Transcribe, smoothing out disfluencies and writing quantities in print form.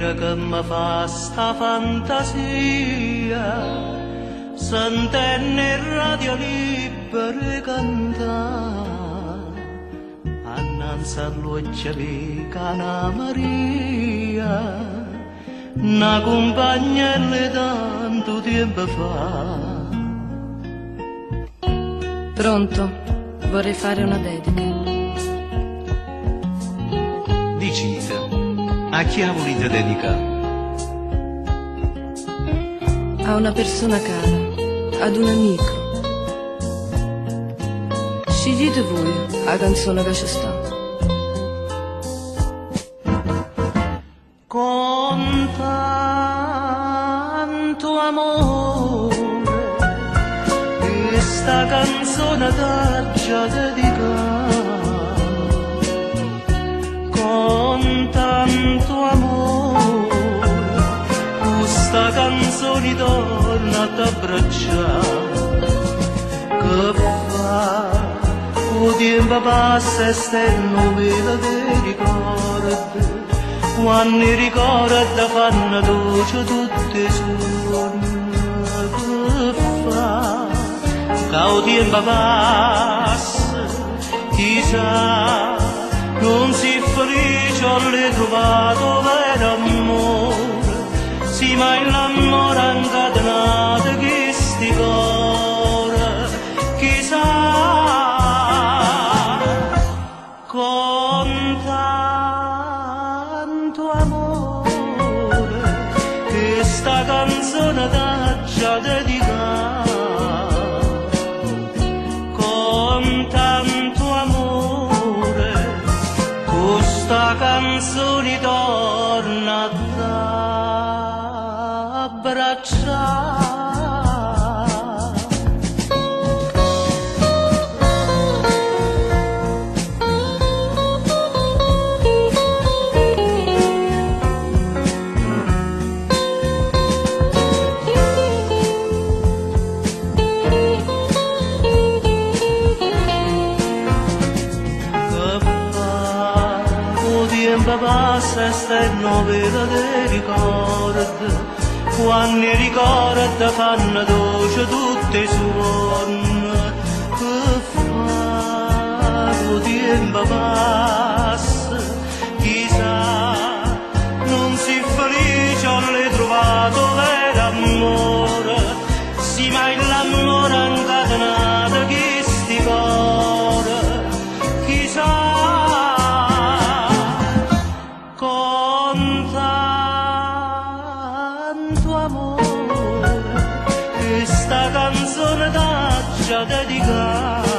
respira che mi fa sta fantasia, sentendo il radio libero cantare, annanzi all'occhio amica Anna Maria, una compagna di tanto tempo fa. Pronto? Vorrei fare una dedica. Dicite, a chi volete dedicare? A una persona cara, ad un amico. Scegliete voi la canzone che ci sta. Con tanto amore, questa canzone t'aggia dedicata. Con tanto amore, questa canzone torna ad abbracciare. Che fa, il tempo passa e stenno velo dei ricordi, quando i ricordi fanno dolce tutti i giorni. Che fa, che il tempo passa, chissà, non si felice ho ritrovato vero amore, sì ma l'amore incatenato che sti cuore, chissà, con tanto amore, che sta canzone t'aggia dedicata, con tanto amore, questa canzone torna ad abbracciare. Tempo passa e stenno velo dei ricordi, quando i ricordi fanno dolce tutti i suoni. Che fa, il tempo passa, chissà, non si felice ho ritrovato vero amore, sì ma l'amore incatenato che sti cuore, chissà, con tanto amore, questa canzone t'aggia dedicata.